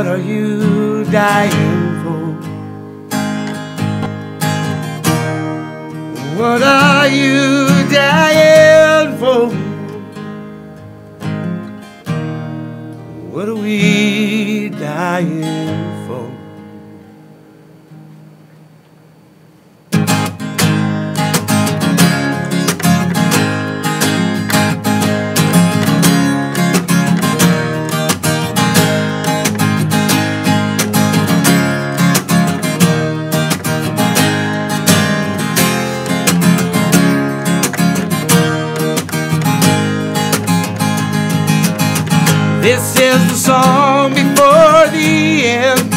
What are you dying for? What are you dying for? What are we dying for? This is the song before the end.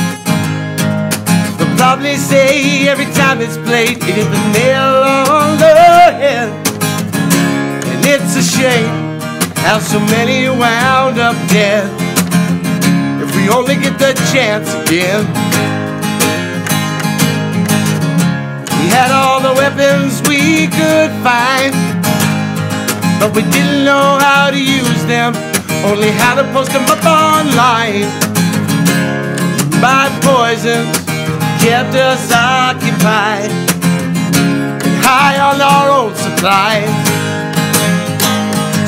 They'll probably say every time it's played, it hit the nail on the head. And it's a shame how so many wound up dead. If we only get the chance again. We had all the weapons we could find, but we didn't know how to use them, only how to post them up online. By poisons kept us occupied and high on our own supplies.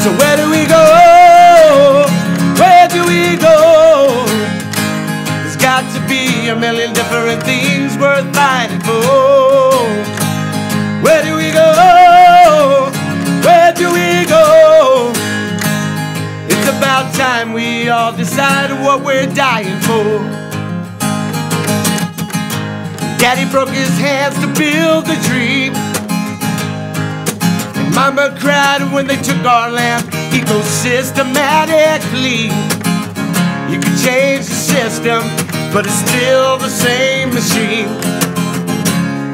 So where do we go? Where do we go? There's got to be a million different things worth fighting for. Where do we go? Where do we go? It's about time we all decide what we're dying for. Daddy broke his hands to build the dream, and Mama cried when they took our land ecosystematically. You can change the system, but it's still the same machine.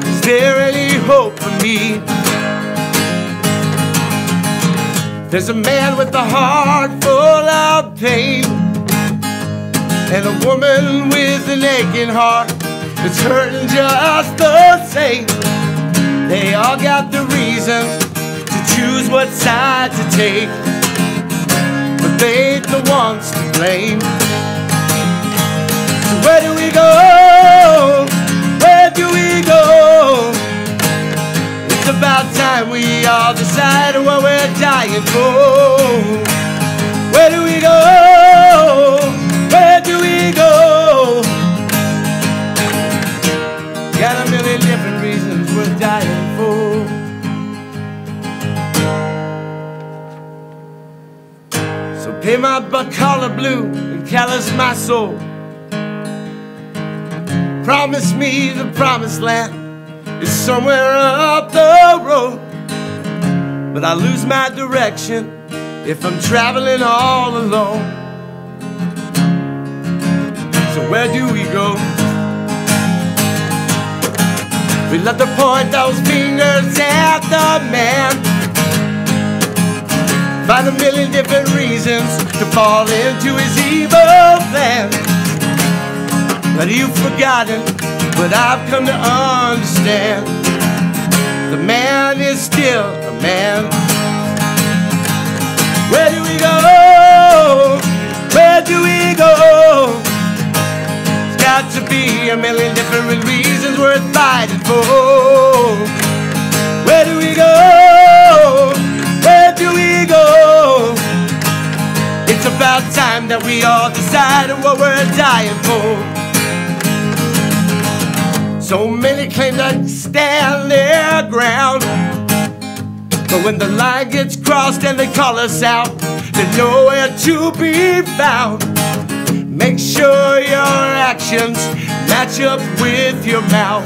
Is there any hope for me? There's a man with a heart full of pain, and a woman with an aching heart that's hurting just the same. They all got the reasons to choose what side to take, but they ain't the ones to blame. So where do we go? Where do we go? It's about time we all decide what we're dying for. Where do we go? Where do we go? Got a million different reasons we're dying for. So pay my butt collar blue and callous my soul. Promise me the promised land is somewhere up the road, but I lose my direction if I'm traveling all alone. So where do we go? We love to point those fingers at the man, find a million different reasons to fall into his evil plan. But you've forgotten what I've come to understand. The man is still a man. Where do we go? Where do we go? There's got to be a million different reasons worth fighting for. Where do we go? Where do we go? It's about time that we all decide what we're dying for. So many claim to stand their ground, but when the line gets crossed and they call us out, they're nowhere to be found. Make sure your actions match up with your mouth,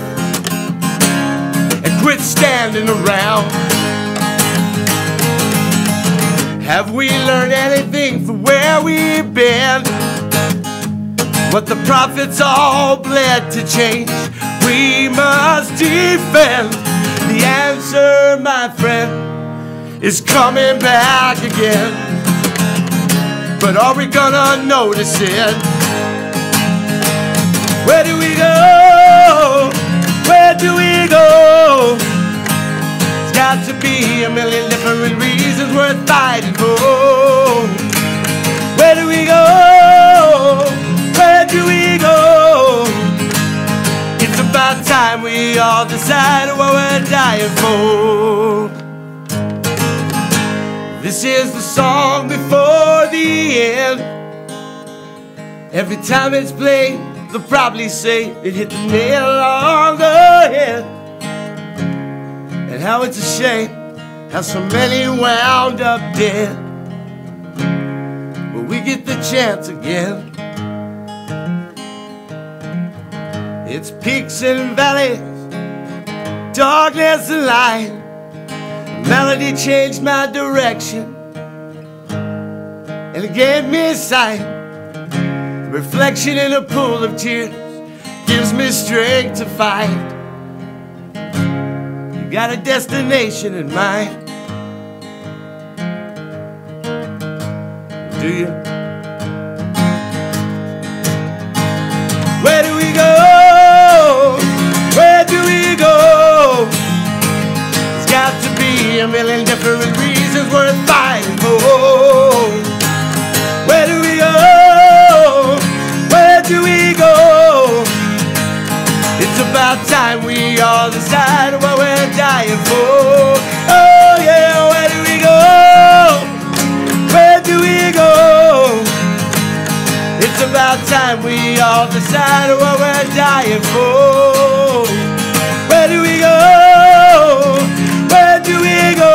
and quit standing around. Have we learned anything from where we've been? What the prophets all bled to change, we must defend. The answer, my friend, is coming back again. But are we gonna notice it? Where do we go? Where do we go? There's got to be a million different reasons worth fighting for. Where do we go? Where do we time we all decide what we're dying for. This is the song before the end. Every time it's played, they'll probably say it hit the nail on the head. And how it's a shame how so many wound up dead. But we get the chance again. It's peaks and valleys, darkness and light. Melody changed my direction, and it gave me sight. Reflection in a pool of tears gives me strength to fight. You got a destination in mind, do you? Where do we go? Where do we go? There's got to be a million different reasons worth fighting for. Where do we go? Where do we go? It's about time we all decide what we're dying for. Oh yeah, where do we go? Where do we go? It's about time we all decide what we're dying for. Where do we go? Where do we go?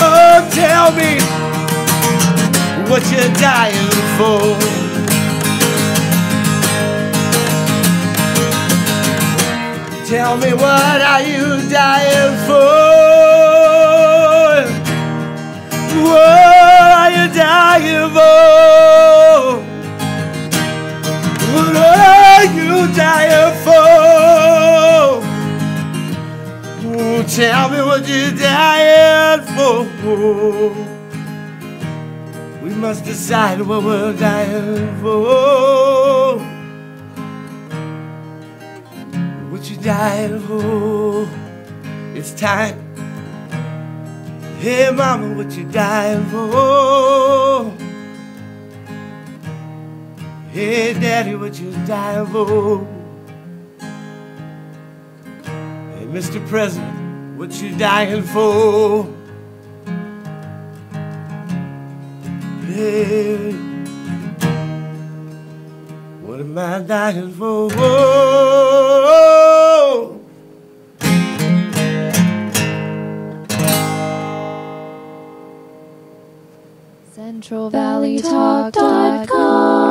Oh, tell me what you're dying for. Tell me, what are you dying for? What are you dying for? What are you dying for? Oh, tell me what you're dying for. We must decide what we're dying for. What you dying for? It's time. Hey mama, what you dying for? Hey daddy, what you dying for? Hey Mr. President, what you dying for? Hey, what am I dying for? CentralValleyTalk.com